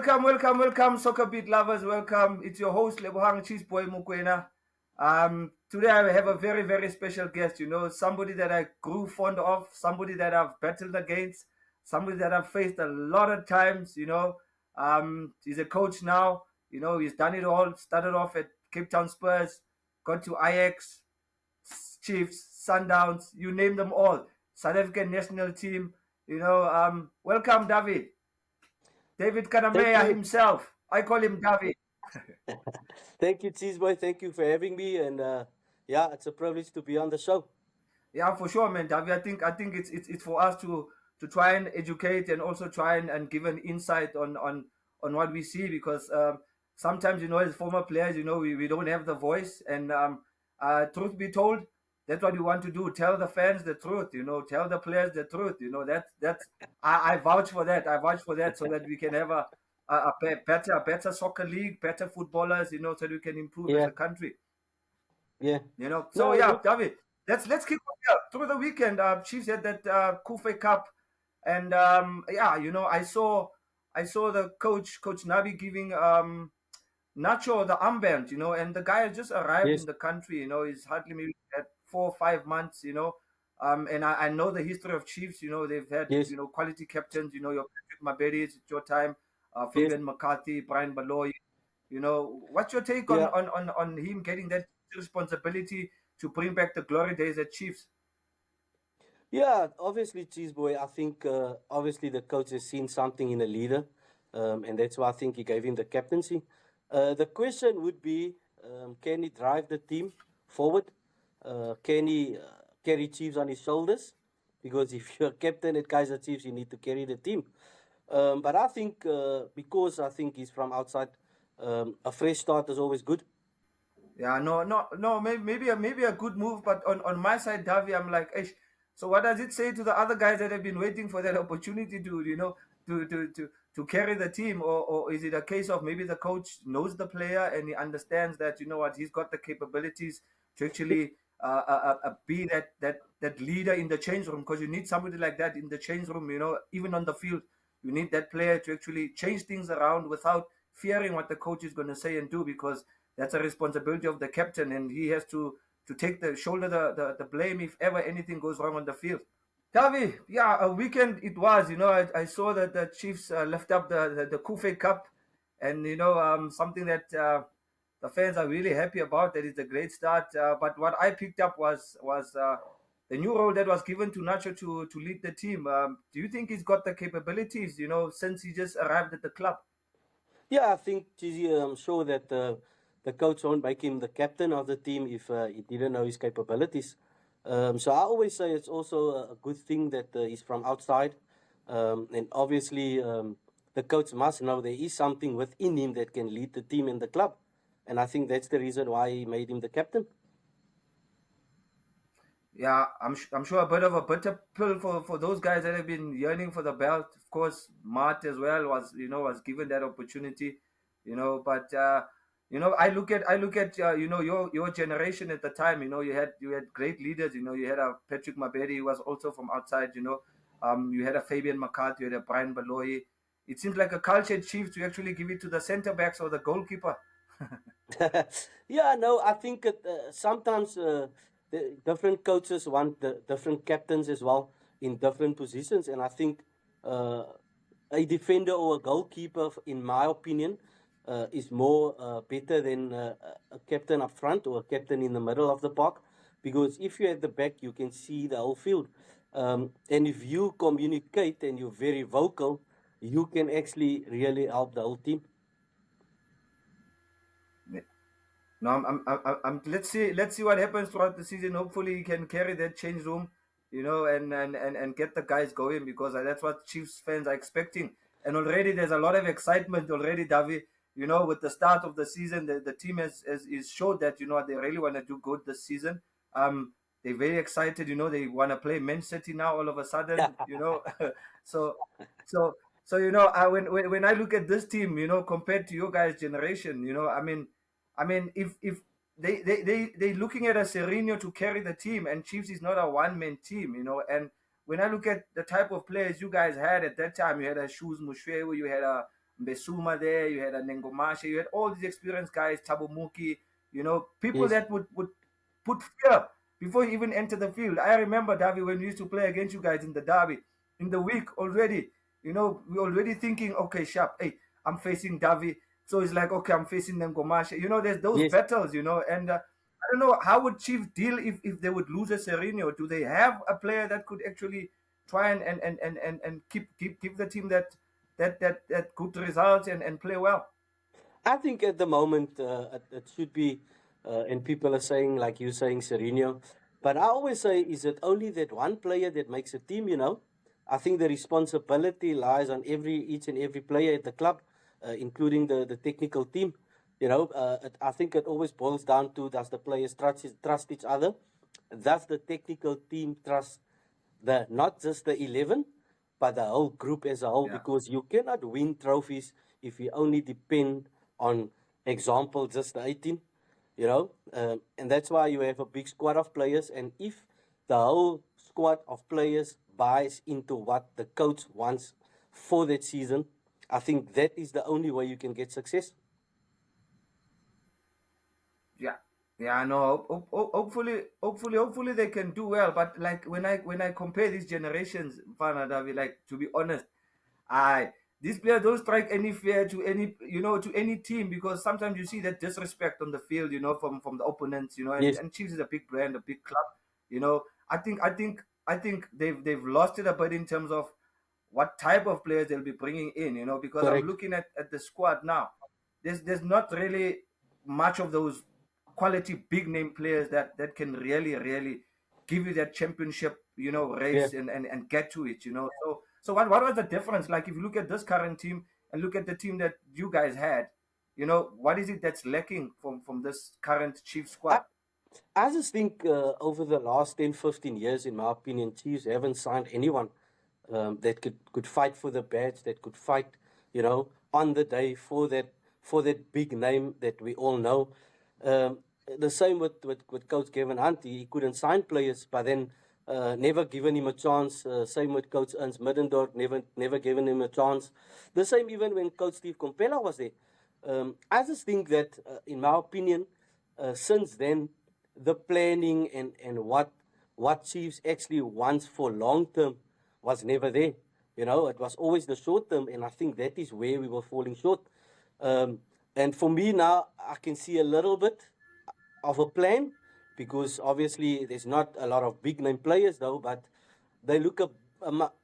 Welcome, SoccerBeat lovers. Welcome. It's your host, Cheezboy Mokoena. Today I have a very, very special guest. Somebody that I grew fond of, somebody that I've battled against, somebody that I've faced a lot of times. He's a coach now. He's done it all. Started off at Cape Town Spurs, got to Ajax, Chiefs, Sundowns. You name them all. South African national team. Welcome, David. David Thank Kannemeyer you. himself. I call him David. Thank you, Cheezboy. Thank you for having me. And yeah, it's a privilege to be on the show. Yeah, for sure, man, David. I think it's for us to try and educate and also try and give an insight on what we see because sometimes as former players, we don't have the voice and truth be told, that's what we want to do. Tell the fans the truth. Tell the players the truth. That's I vouch for that. I vouch for that so that we can have a better soccer league, better footballers. So that we can improve as Yeah, a country. yeah. So No, yeah, look, David, let's kick off here. Through the weekend. Chiefs had that Kufe Cup, and yeah, I saw the coach Nabi giving Nacho the armband, and the guy has just arrived in yes, the country. He's hardly maybe at 4 or 5 months. And I know the history of Chiefs. They've had yes, quality captains. Your Patrick Mabedi, it's your time. yes, Fabian McCarthy, Brian Baloyi. What's your take on yeah. him getting that responsibility to bring back the glory days at Chiefs? Yeah, obviously, Cheezboy, I think obviously the coach has seen something in a leader. And that's why I think he gave him the captaincy. The question would be can he drive the team forward? Can he carry Chiefs on his shoulders? Because if you're captain at Kaizer Chiefs, you need to carry the team. But I think because I think he's from outside, a fresh start is always good. Yeah, no. Maybe a good move, but on my side, Davi, I'm like, Ish, so what does it say to the other guys that have been waiting for that opportunity to to carry the team, or is it a case of maybe the coach knows the player and he understands that what he's got the capabilities to actually be that leader in the change room because you need somebody like that in the change room, even on the field, you need that player to actually change things around without fearing what the coach is going to say and do because that's a responsibility of the captain, and he has to take the shoulder the blame if ever anything goes wrong on the field. Tavi, yeah, a weekend it was. I saw that the Chiefs left up the Kufe Cup, and something that the fans are really happy about. That is a great start. But what I picked up was the new role that was given to Nacho to lead the team. Do you think he's got the capabilities? Since he just arrived at the club. Yeah, I think Cheesy, I'm sure that the coach won't make him the captain of the team if he didn't know his capabilities. So I always say it's also a good thing that he's from outside. And obviously, the coach must know there is something within him that can lead the team and the club. And I think that's the reason why he made him the captain. Yeah, I'm sure a bit of a bitter pill for those guys that have been yearning for the belt. Of course, Mart as well was given that opportunity, But I look at your generation at the time. You had great leaders. You had a Patrick Mabedi who was also from outside. You had a Fabian McCarthy, you had a Brian Baloyi. It seems like a culture chief to actually give it to the centre backs or the goalkeeper. Yeah, no, I think sometimes the different coaches want the different captains as well in different positions, and I think uh, a defender or a goalkeeper, in my opinion, is more better than a captain up front or a captain in the middle of the park, because if you're at the back, you can see the whole field, and if you communicate and you're very vocal, you can actually really help the whole team. No, let's see what happens throughout the season. Hopefully, he can carry that change room, and get the guys going because that's what Chiefs fans are expecting. And already there's a lot of excitement already, Davi. With the start of the season, the team has is showed that they really want to do good this season. They're very excited. They want to play Man City now all of a sudden. So so when I look at this team, compared to your guys' generation, I mean, if they looking at a Sereno to carry the team, and Chiefs is not a one man team, And when I look at the type of players you guys had at that time, you had a Shoes Mushwewu, you had a Mbesuma there, you had a Nengomasha, you had all these experienced guys, Tabomuki, people Yes. that would put fear before you even enter the field. I remember, Davi, when we used to play against you guys in the derby, in the week already, we're already thinking, okay, sharp, hey, I'm facing Davi. So it's like, okay, I'm facing Nengomasha. There's those Yes. battles, and I don't know, how would Chiefs deal if they would lose a Sereno? Do they have a player that could actually try and keep the team that good results and play well? I think at the moment it should be, and people are saying, like you saying, Sereno. But I always say, is it only that one player that makes a team, I think the responsibility lies on each and every player at the club, including the technical team. I think it always boils down to, does the players trust each other? Does the technical team trust not just the 11, but the whole group as a whole? Yeah. Because you cannot win trophies if you only depend on, example, just the 18. And that's why you have a big squad of players. And if the whole squad of players buys into what the coach wants for that season, I think that is the only way you can get success. Yeah, yeah, no. Hopefully they can do well. But like when I compare these generations, Fana Davi, like, to be honest, I these players don't strike any fear to any team, because sometimes you see that disrespect on the field, from the opponents, Yes, and Chiefs is a big brand, a big club, I think they've lost it a bit in terms of what type of players they'll be bringing in, because I'm correct. looking at the squad now. There's not really much of those quality big name players that can really give you that championship, Yeah. race and get to it, So what was the difference? Like, if you look at this current team and look at the team that you guys had, what is it that's lacking from this current Chief I, squad? I just think over the last 10, 15 years, in my opinion, Chiefs haven't signed anyone that could fight for the badge, that could fight, on the day for that big name that we all know. Um, the same with Coach Kevin Hunt. He couldn't sign players, but then never given him a chance. Same with Coach Ernst Middendorf, never given him a chance. The same even when Coach Steve Compella was there. I just think that, in my opinion, since then, the planning and what Chiefs actually wants for long term was never there. It was always the short term, and I think that is where we were falling short. And for me now, I can see a little bit of a plan, because obviously there's not a lot of big name players though, but they look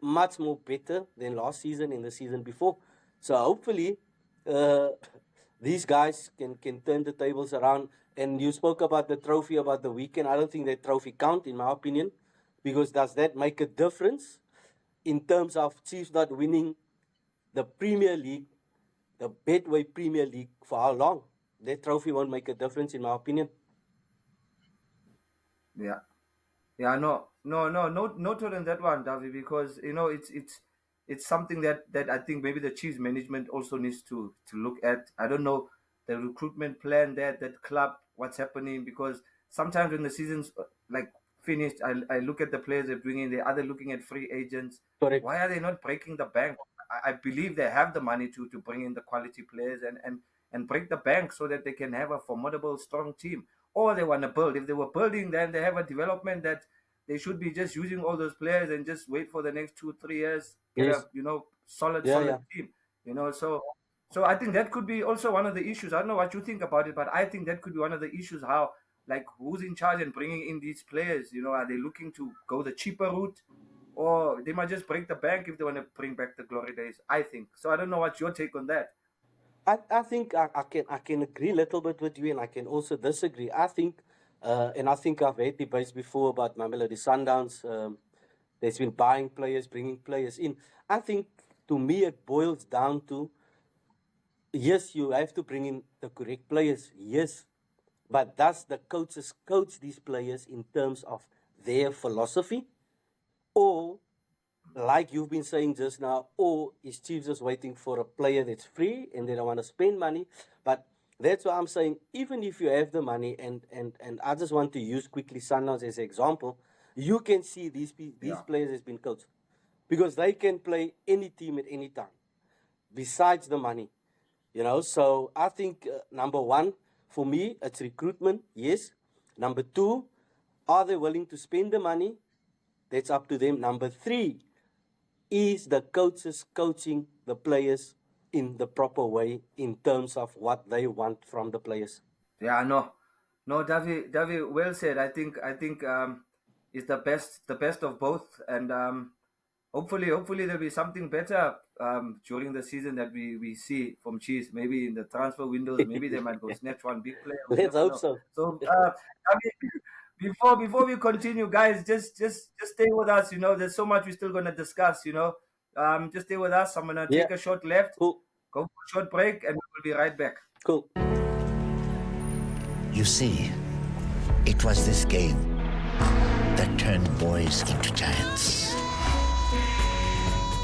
much more better than last season and the season before. So hopefully, uh, these guys can turn the tables around. And you spoke about the trophy about the weekend. I don't think that trophy count, in my opinion, because does that make a difference in terms of Chiefs not winning the Premier League, the Betway Premier League, for how long? That trophy won't make a difference, in my opinion. Yeah. Yeah, no, noted on that one, Davi, because it's something that I think maybe the Chiefs management also needs to look at. I don't know the recruitment plan there, that club, what's happening, because sometimes when the season's like finished, I look at the players they're bringing, they're either looking at free agents. Correct. Why are they not breaking the bank? I believe they have the money to bring in the quality players and break the bank so that they can have a formidable, strong team. Or they want to build. If they were building, then they have a development that they should be just using all those players and just wait for the next 2 3 years, get a Yes. Yeah, solid yeah. team. So I think that could be also one of the issues. I don't know what you think about it, but I think that could be one of the issues. How, like, who's in charge and bringing in these players? Are they looking to go the cheaper route, or they might just break the bank if they want to bring back the glory days? I think so. I don't know what's your take on that. I think I can agree a little bit with you, and I can also disagree. I think I've had debates before about Mamelodi Sundowns. There's been buying players, bringing players in. I think, to me, it boils down to, yes, you have to bring in the correct players, yes, but does the coaches coach these players in terms of their philosophy, or, like you've been saying just now, or is Chiefs just waiting for a player that's free and they don't want to spend money? But that's why I'm saying, even if you have the money, and I just want to use quickly Sundowns as an example, you can see these Yeah, players has been coached, because they can play any team at any time. besides the money, you know. So I think number one for me, it's recruitment. Yes. Number two, are they willing to spend the money? That's up to them. Number three, is the coaches coaching the players in the proper way in terms of what they want from the players? Yeah, no, David, well said. I think it's the best of both, and hopefully there'll be something better during the season that we see from Cheez. Maybe in the transfer windows, maybe they might go snatch one big player. We Let's never hope know. so. So, David, before we continue, guys, just stay with us. You know, there's so much we're still gonna discuss. You know, just stay with us. I'm gonna Yeah, take a short left, cool, go for a short break, and we'll be right back. cool. You see, it was this game that turned boys into giants.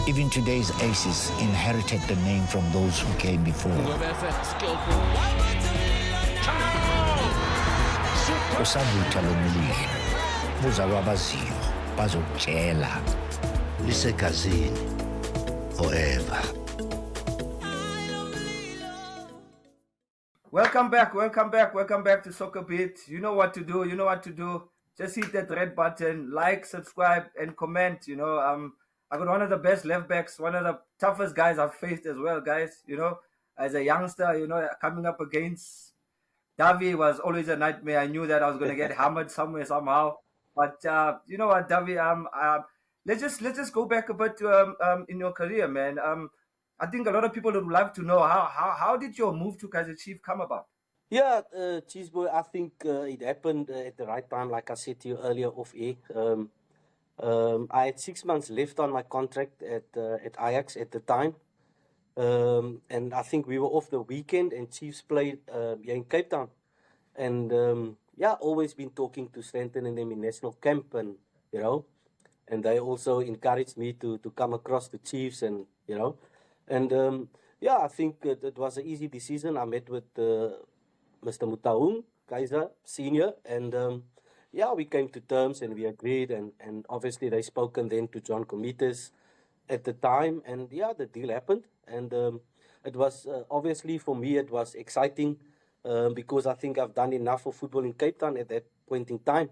Even today's aces inherited the name from those who came before. Usabutha lo mulilo, buzalwa abaziyo, bazokutshela, lisegazini forever. Welcome back to SoccerBeat. You know what to do. Just hit that red button, like, subscribe, and comment. You know, I got one of the best left backs, one of the toughest guys I've faced as well, guys. You know, as a youngster, you know, coming up against Davi was always a nightmare. I knew that I was going to get hammered somewhere, somehow. But you know what, Davi, let's just go back a bit in your career, man. I think a lot of people would love to know how did your move to Kaizer Chief come about? Yeah, Cheezboy, I think it happened at the right time, like I said to you earlier off air. I had 6 months left on my contract at Ajax at the time. And I think we were off the weekend and Chiefs played here in Cape Town. And yeah, always been talking to Stanton and them in national camp, and you know, and they also encouraged me to come across the Chiefs, and you know, and yeah, I think it was an easy decision. I met with Mr. Mutaung, Kaizer Senior, and yeah, we came to terms and we agreed, and obviously they spoken then to John Comites at the time, and yeah, the deal happened, and it was obviously for me it was exciting because I think I've done enough for football in Cape Town at that point in time,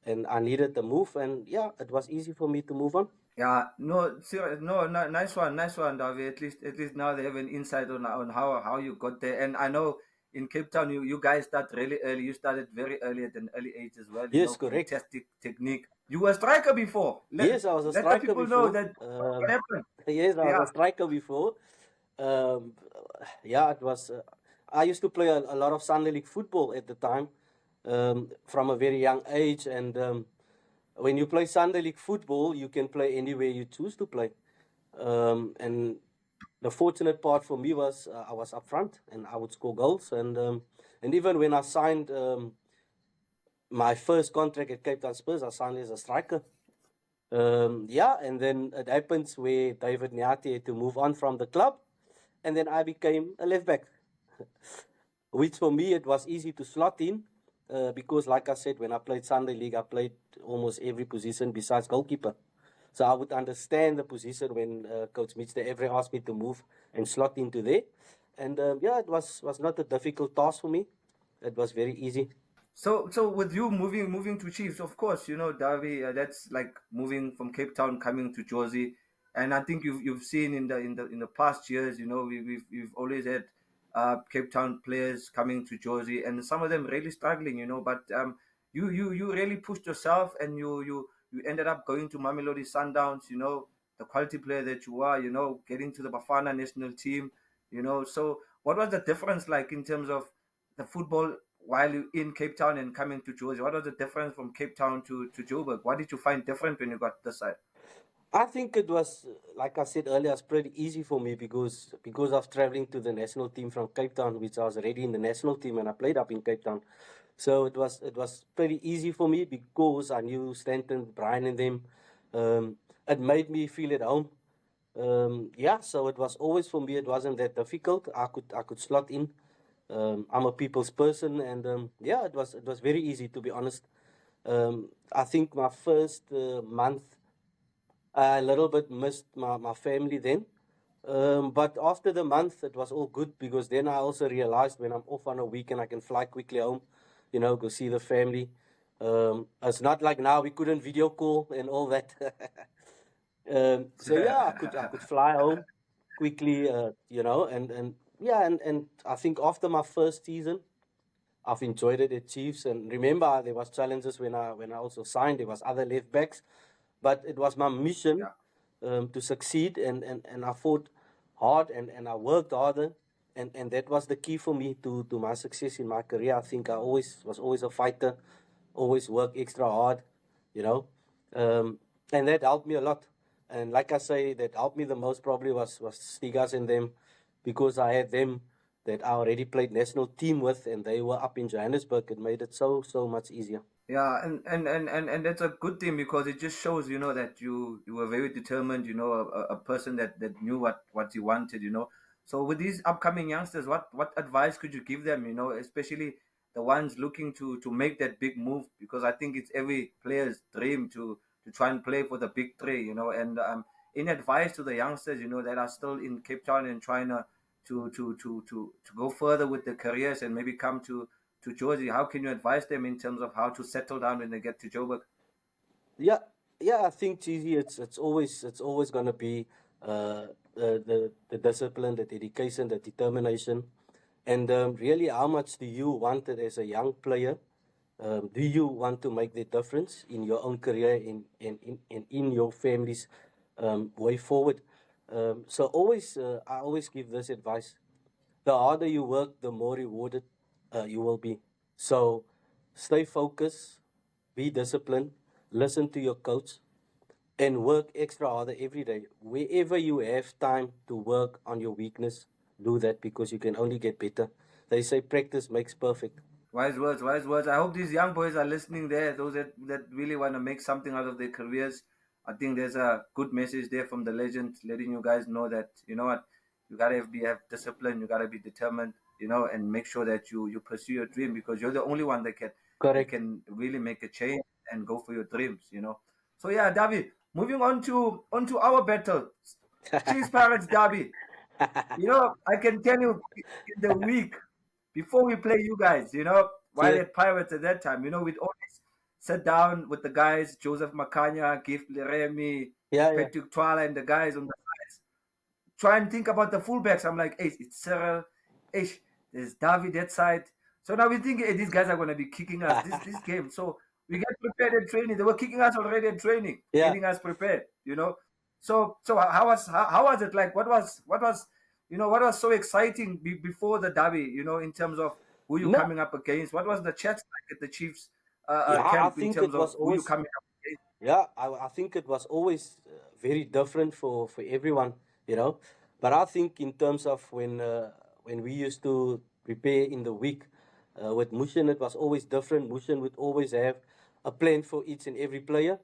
and I needed the move, and yeah, it was easy for me to move on. Yeah, no, serious, no, nice one, David. At least now they have an insight on how you got there, and I know in Cape Town you guys start really early. You started very early at an early age as well. You Yes, know, correct. fantastic technique. You were a striker before. Yes, I was a Let the striker people know before. that what happened. Yes, I was Yeah. a striker before. Um, yeah, it was. I used to play a lot of Sunday League football at the time, from a very young age. And when you play Sunday League football, you can play anywhere you choose to play. And the fortunate part for me was I was up front and I would score goals. And even when I signed my first contract at Cape Town Spurs, I signed as a striker. Yeah, and then it happens where David Nyathi had to move on from the club, and then I became a left back, which for me it was easy to slot in because, like I said, when I played Sunday League, I played almost every position besides goalkeeper. So I would understand the position when Coach Mr. Every asked me to move and slot into there. And yeah, it was not a difficult task for me. It was very easy. So with you moving to Chiefs, of course, you know, Davi, that's like moving from Cape Town coming to Jersey, and I think you've seen in the past years, you know, we've always had Cape Town players coming to Jersey, and some of them really struggling, you know, but you really pushed yourself, and you ended up going to Mamelodi Sundowns, you know, the quality player that you are, you know, getting to the Bafana national team, you know. So what was the difference like in terms of the football while you in Cape Town and coming to Jersey? What was the difference from Cape Town to Joburg? What did you find different when you got this side? I think it was, like I said earlier, it's pretty easy for me because of traveling to the national team from Cape Town, which I was already in the national team and I played up in Cape Town. So it was pretty easy for me because I knew Stanton, Brian, and them. It made me feel at home. Yeah, so it was always for me. It wasn't that difficult. I could slot in. I'm a people's person, and yeah, it was very easy, to be honest. I think my first month, I a little bit missed my family then, But after the month, it was all good because then I also realized when I'm off on a weekend, I can fly quickly home, go see the family. It's not like now we couldn't video call and all that. So yeah, I could fly home quickly, and yeah, and I think after my first season, I've enjoyed it at Chiefs. And remember, there was challenges when I also signed. There was other left backs, but it was my mission Yeah. to succeed, and I fought hard and I worked harder, and that was the key for me to my success in my career. I think I was always a fighter, always work extra hard, you know, and that helped me a lot. And like I say, that helped me the most probably was Stigas and them, because I had them that I already played national team with, and they were up in Johannesburg. It made it so much easier. Yeah, and that's a good thing because it just shows, that you were very determined, a person that knew what he wanted, So with these upcoming youngsters, what advice could you give them, especially the ones looking to make that big move? Because I think it's every player's dream to try and play for the big three, and in advice to the youngsters, that are still in Cape Town and trying to go further with their careers and maybe come to Georgie, how can you advise them in terms of how to settle down when they get to Joburg? Yeah, yeah. I think Cheesy, it's always gonna be the discipline, the dedication, the determination, and really, how much do you want it as a young player? Do you want to make the difference in your own career, in your family's way forward? So I always give this advice: the harder you work, the more rewarded you will be. So stay focused, be disciplined, listen to your coach, and work extra harder every day. Wherever you have time to work on your weakness, do that, because you can only get better. They say practice makes perfect. Wise words, wise words. I hope these young boys are listening there, those that really want to make something out of their careers. I think there's a good message there from the legend, letting you guys know that, what, you gotta have discipline, you gotta be determined, and make sure that you pursue your dream because you're the only one that Correct. can really make a change and go for your dreams. So yeah, David, moving on to our battle. Cheese Pirates Derby. I can tell you in the week before we play you guys, while Cheers. at Pirates at that time, we'd always sit down with the guys, Joseph Makanya, Gift Leremi, Yeah, yeah, Patrick Twala, and the guys on the sides. Try and think about the fullbacks. I'm like, hey, it's Cyril, hey, there's David that side. So now we think, hey, these guys are going to be kicking us this game. So we get prepared at training. They were kicking us already at training, yeah. getting us prepared. So how was it like? What was so exciting before the derby? In terms of who you No, coming up against. What was the chat like at the Chiefs yeah, I camp in think terms it of was who you always. coming up against? Yeah, I think it was always very different for everyone, you know. But I think in terms of when we used to prepare in the week with Mushin, it was always different. Mushin would always have a plan for each and every player.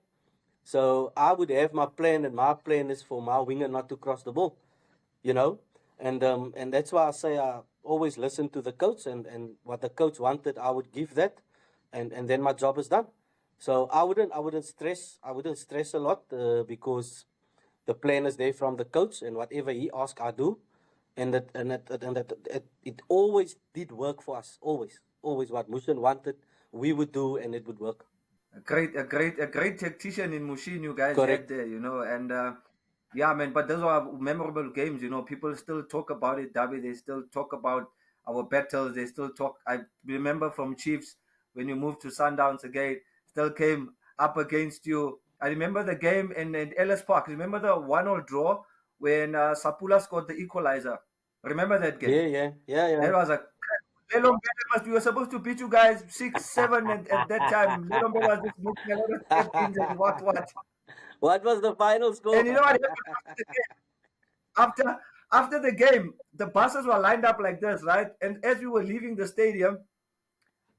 So I would have my plan, and my plan is for my winger not to cross the ball, you know. And that's why I say I always listen to the coach, and what the coach wanted, I would give that, and then my job is done. So I wouldn't stress a lot because the plan is there from the coach, and whatever he asks, I do, and it always did work for us. Always what Mushin wanted, we would do, and it would work. A great tactician in Mushin you guys had Correct. there, and yeah, man. But those are memorable games, People still talk about it, Derby. They still talk about our battles. They still talk. I remember from Chiefs when you moved to Sundowns again, still came up against you. I remember the game in Ellis Park. Remember the 1-1 draw when Sapula scored the equalizer. Remember that game? Yeah, yeah, yeah, yeah. That was a we were supposed to beat you guys 6-7 at that time. Lelombe was just making a lot of step ins and what. What was the final And score? you know what happened after after the game? The buses were lined up like this, right? And as we were leaving the stadium,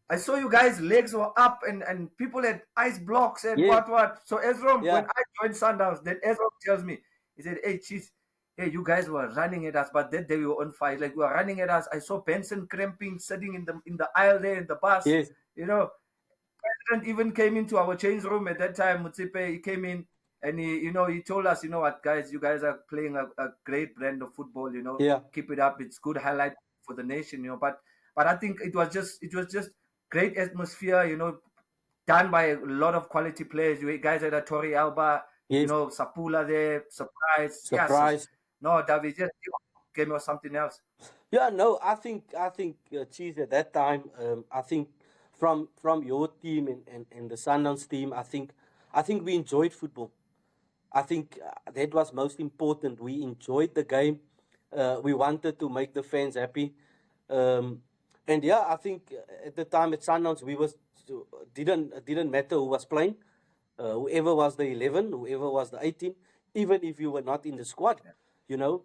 I saw you guys' legs were up and people had ice blocks and Yes, what. So Ezrom, when yeah, I joined Sundowns, then Ezrom tells me, he said, hey, Cheez, hey, you guys were running at us, but that day we were on fire. Like, we were running at us. I saw Benson cramping, sitting in the aisle there in the bus. yes. You know, President even came into our change room at that time. Mutsipe, he came in And he told us, what, guys, you guys are playing a great brand of football. Yeah. Keep it up. It's good highlight for the nation. But I think it was just great atmosphere. Done by a lot of quality players. You guys had a Tori Alba, Yes. Sapula there, surprise. Yes, Surprise. no, David just gave me something else. Yeah, no, I think Cheez at that time. I think from your team and the Sundowns team, I think we enjoyed football. I think that was most important. We enjoyed the game. We wanted to make the fans happy. Um, and yeah, I think at the time at Sundowns, we was didn't matter who was playing, whoever was the 11, whoever was the 18, even if you were not in the squad, you know,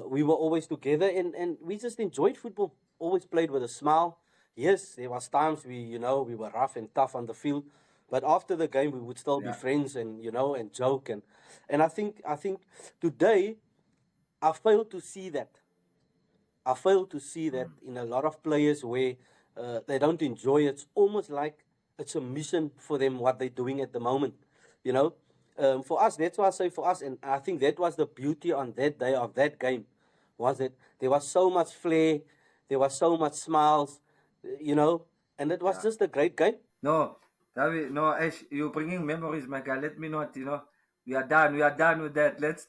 we were always together and we just enjoyed football. Always played with a smile. Yes, there was times we were rough and tough on the field, but after the game we would still be Yeah, friends and joke and I think today I fail to see that. I fail to see that in a lot of players where they don't enjoy it. It's almost like it's a mission for them what they're doing at the moment. You know, for us, that's why I say for us, and I think that was the beauty on that day of that game, was that there was so much flair, there was so much smiles, and it was yeah. just a great game. No, David, no, Ash, you're bringing memories, my guy. Let me not, we are done. We are done with that. Let's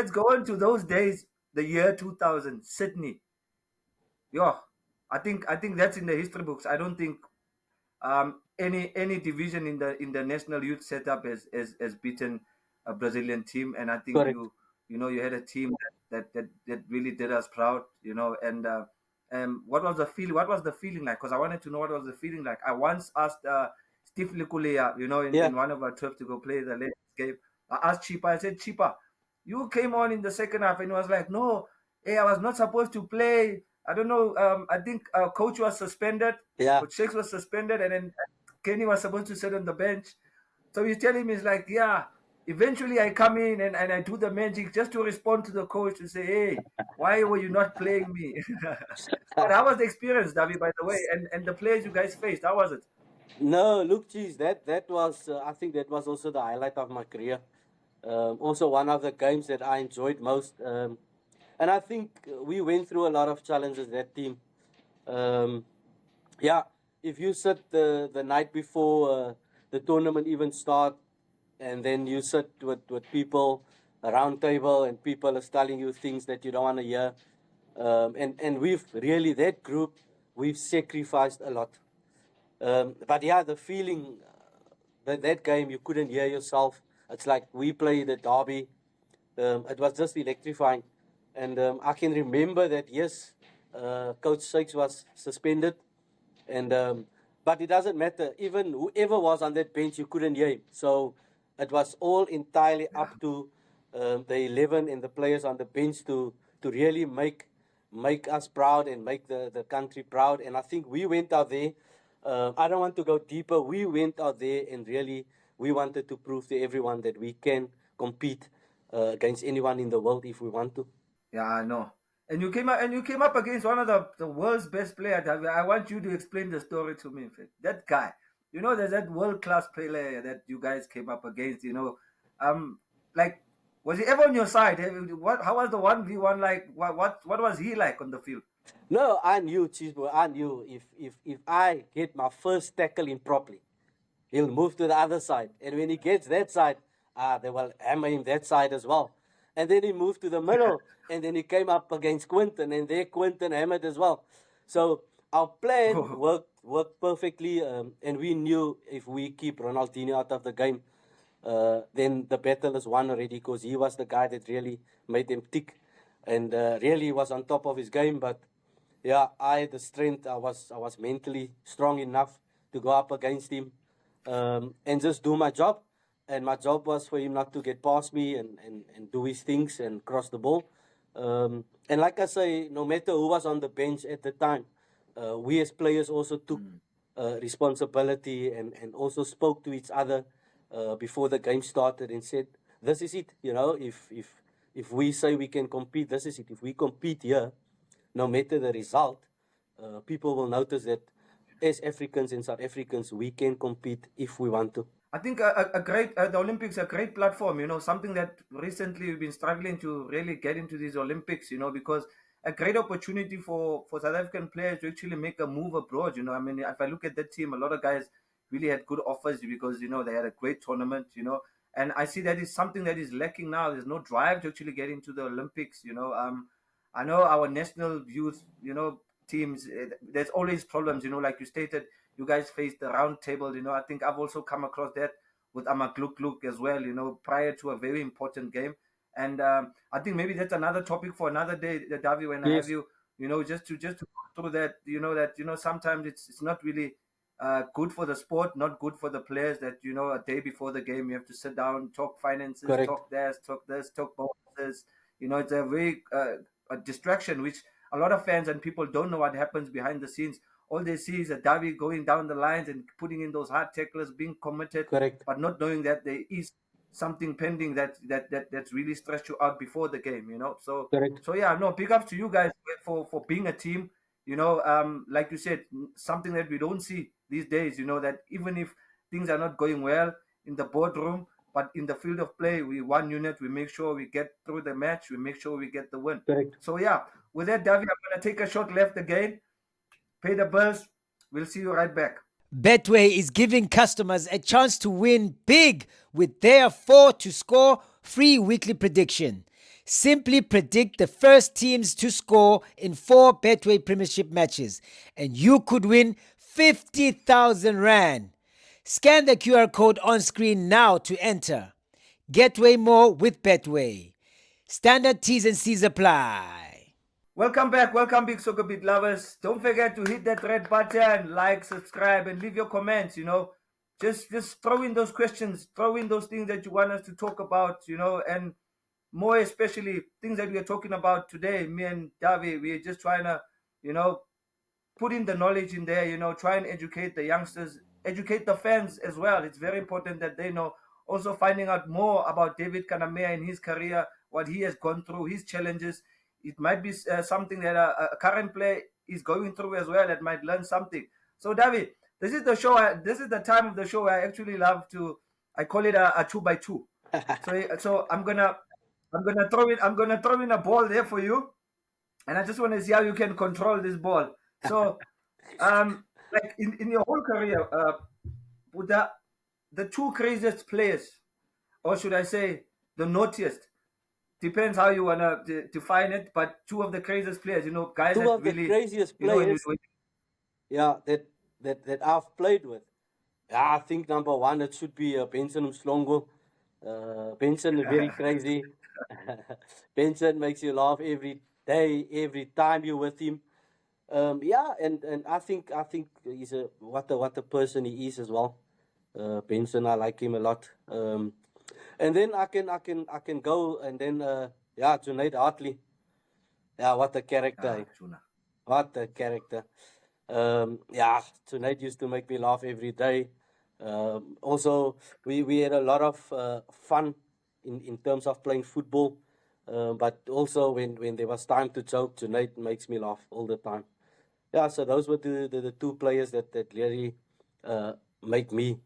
go into those days. The year 2000, Sydney. Yeah, I think that's in the history books. I don't think any division in the national youth setup has beaten a Brazilian team, and I think Correct. you had a team that really did us proud, and what was the feel? What was the feeling like? Because I wanted to know what was the feeling like. I once asked Steve Likulia, Yeah. in one of our trips to go play the latest game. I asked Chipa. I said, Chipa, you came on in the second half, and he was like, no, hey, I was not supposed to play. I don't know. I think coach was suspended. Yeah. Coach Shakes was suspended, and then Kenny was supposed to sit on the bench. So he's telling me, it's like, yeah, eventually I come in and I do the magic just to respond to the coach to say, hey, why were you not playing me? But how was the experience, David, by the way? And the players you guys faced, how was it? No, look, geez, that was I think that was also the highlight of my career. Also, one of the games that I enjoyed most. And I think we went through a lot of challenges that team. Um, yeah, if you sit the night before the tournament even start, and then you sit with people around table, and people is telling you things that you don't want to hear. And we've really that group we've sacrificed a lot. But yeah, the feeling that game you couldn't hear yourself. It's like we played the derby. It was just electrifying, and I can remember that. Yes, Coach Sykes was suspended, and but it doesn't matter. Even whoever was on that bench, you couldn't hear him. So it was all entirely Yeah. up to the 11 and the players on the bench to really make us proud and make the country proud. And I think we went out there. I don't want to go deeper. We went out there and really we wanted to prove to everyone that we can compete against anyone in the world if we want to. Yeah, I know. And you came up against one of the world's best players, David. I want you to explain the story to me. In fact. That guy. There's that world class player that you guys came up against, Um like was he ever on your side? How was the 1v1 like? What was he like on the field? No, I knew Cheezboy. I knew if I get my first tackle in properly, he'll move to the other side. And when he gets that side, they will hammer him that side as well. And then he moved to the middle, and then he came up against Quinton, and there Quinton hammered as well. So our plan worked perfectly, and we knew if we keep Ronaldinho out of the game, then the battle is won already because he was the guy that really made them tick, and really was on top of his game. But yeah, I had the strength. I was mentally strong enough to go up against him, and just do my job. And my job was for him not to get past me and do his things and cross the ball. And like I say, no matter who was on the bench at the time, we as players also took responsibility and also spoke to each other before the game started and said, "This is it. If we say we can compete, this is it. If we compete here, no matter the result, people will notice that as Africans and South Africans, we can compete if we want to." I think a great the Olympics a great platform. Something that recently we've been struggling to really get into these Olympics. Because a great opportunity for South African players to actually make a move abroad. I mean, if I look at that team, a lot of guys really had good offers because they had a great tournament. And I see that is something that is lacking now. There's no drive to actually get into the Olympics. I know our national youth, teams. There's always problems. Like you stated, you guys faced the round table. I think I've also come across that with Amagluk as well. Prior to a very important game. And I think maybe that's another topic for another day, Davi. When I have Yes, you, just to go through that. Sometimes it's not really good for the sport, not good for the players. That a day before the game you have to sit down, talk finances, correct, talk this, talk bonuses. It's a very a distraction, which a lot of fans and people don't know what happens behind the scenes. All they see is a Davi going down the lines and putting in those hard tacklers, being committed, correct, but not knowing that there is something pending that's really stressed you out before the game. So correct, so yeah, no, big ups to you guys for being a team. Like you said, something that we don't see these days. That even if things are not going well in the boardroom, but in the field of play, we one unit. We make sure we get through the match. We make sure we get the win. correct. So yeah, with that, Davi, I'm gonna take a short left again. Pay the bills. We'll see you right back. Betway is giving customers a chance to win big with their 4 to score free weekly prediction. Simply predict the first teams to score in 4 Betway Premiership matches, and you could win 50,000 Rand. Scan the QR code on screen now to enter. Get way more with Betway. Standard T's and C's apply. Welcome back, welcome big SoccerBeat lovers. Don't forget to hit that red button, like, subscribe, and leave your comments. Just throw in those questions, throw in those things that you want us to talk about. And more especially things that we are talking about today. Me and Davi, we're just trying to, you know, put in the knowledge in there. Try and educate the youngsters, educate the fans as well. It's very important that they know. Also, finding out more about David Kannemeyer and his career, what he has gone through, his challenges. It might be something that a current player is going through as well. That might learn something. So, David, this is the show. This is the time of the show where I actually love to. I call it a 2x2. So I'm gonna throw in a ball there for you, and I just want to see how you can control this ball. So, like in your whole career, with the two craziest players, or should I say, the naughtiest, depends how you wanna define it. But two of the craziest players, guys Two that of the really, craziest when you, players, yeah, that I've played with. Yeah, I think number one it should be Benson Mslongo. Benson is very crazy. Benson makes you laugh every day, every time you're with him. Yeah, and I think he's what a person he is as well. Benson, I like him a lot. And then I can go and then yeah, Junaid Hartley. Yeah, what a character. Tuna. What a character. Yeah, tonight used to make me laugh every day. Also, we had a lot of fun in terms of playing football. But also when there was time to joke, tonight makes me laugh all the time. Yeah, so those were the two players that really make me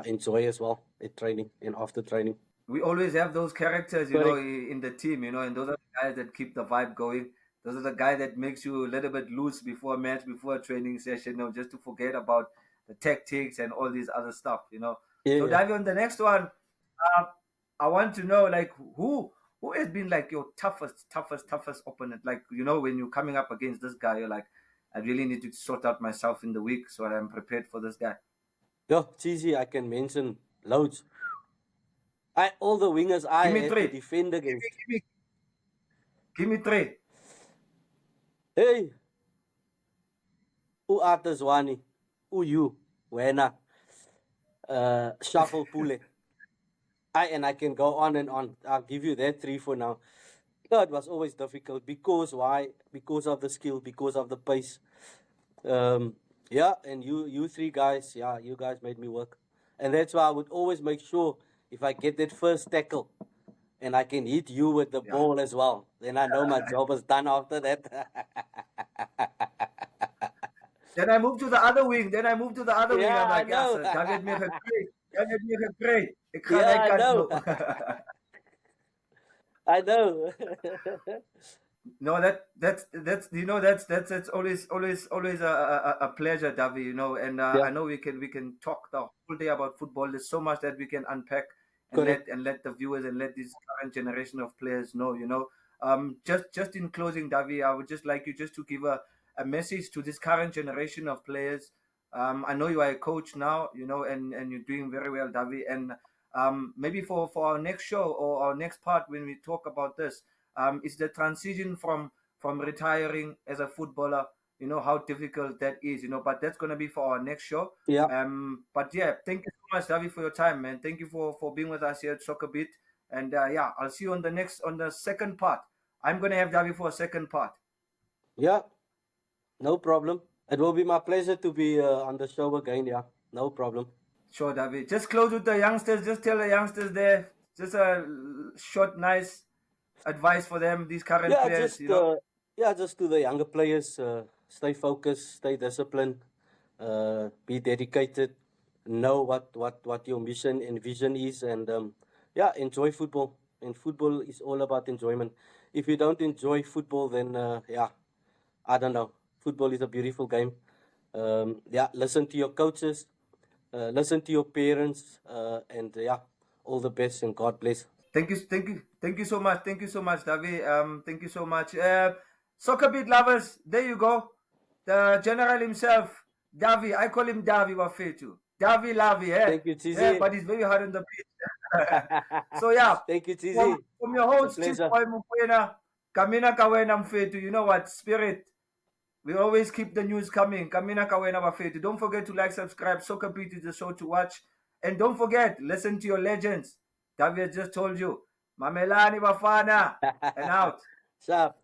enjoy as well at training and after training. We always have those characters, Correct. in the team, and those are the guys that keep the vibe going. Those are the guys that makes you a little bit loose before a match, before a training session, just to forget about the tactics and all these other stuff. Yeah, So yeah. diving on the next one, uh, I want to know like who has been like your toughest opponent? Like, when you're coming up against this guy, you're like, I really need to sort out myself in the week so I'm prepared for this guy. Yo, Cheezy, I can mention loads. All the wingers I Give me had to three. defend against. Give me three. Hey, who Artazwani? Who you? Wena? Shuffle Pule. And I can go on and on. I'll give you that three for now. No, it was always difficult because why? Because of the skill, because of the pace. Yeah, and you three guys, yeah, you guys made me work. And that's why I would always make sure if I get that first tackle and I can hit you with the ball as well, then I know my job is done after that. Then I moved to the other wing. I'm Yeah, like, I know. David made a great. Jy het nie gekry. Ek gaan Yeah, hy I kant know. nou. I know. No, that's always a pleasure, Davi. You know, and Yeah, I know we can talk the whole day about football. There's so much that we can unpack and correct. let the viewers and let this current generation of players know. You know, just in closing, Davi, I would just like you just to give a message to this current generation of players. I know you are a coach now, you know, and you're doing very well, Davi. And maybe for our next show or our next part when we talk about this, it's the transition from retiring as a footballer. You know how difficult that is. You know, but that's gonna be for our next show. Yeah, But yeah, thank you so much, Davi, for your time, man. Thank you for being with us here at SoccerBeat. And yeah, I'll see you on the second part. I'm gonna have Davi for a second part. yeah, no problem. It will be my pleasure to be on the show again. Yeah, no problem. Sure, Davi. Just close with the youngsters. Just tell the youngsters there. Just a short, nice advice for them. These current Yeah, players, you know. just to the younger players, stay focused, stay disciplined, be dedicated, know what your mission and vision is, and yeah, enjoy football. And football is all about enjoyment. If you don't enjoy football, then yeah, I don't know. Football is a beautiful game. Yeah, listen to your coaches, listen to your parents, and yeah, all the best and God bless. Thank you so much. Thank you so much, Davi. Thank you so much. Soccer beat lovers, there you go. The general himself, Davi. I call him Davi Wafetu. Davi Lavi, eh? Thank you, Yeah, Cheezy. but he's very hard on the pitch. So yeah, Thank you, Cheezy. from your It's a host, pleasure. Cheezboy Mokoena, Kamina Kawena Mfetu. You know what? Spirit. We always keep the news coming. Kamina Kawena Mfetu. Don't forget to like, subscribe. Soccer Beat is the show to watch. And don't forget, listen to your legends. David just told you. Mamelodi Bafana. And out. Sharp.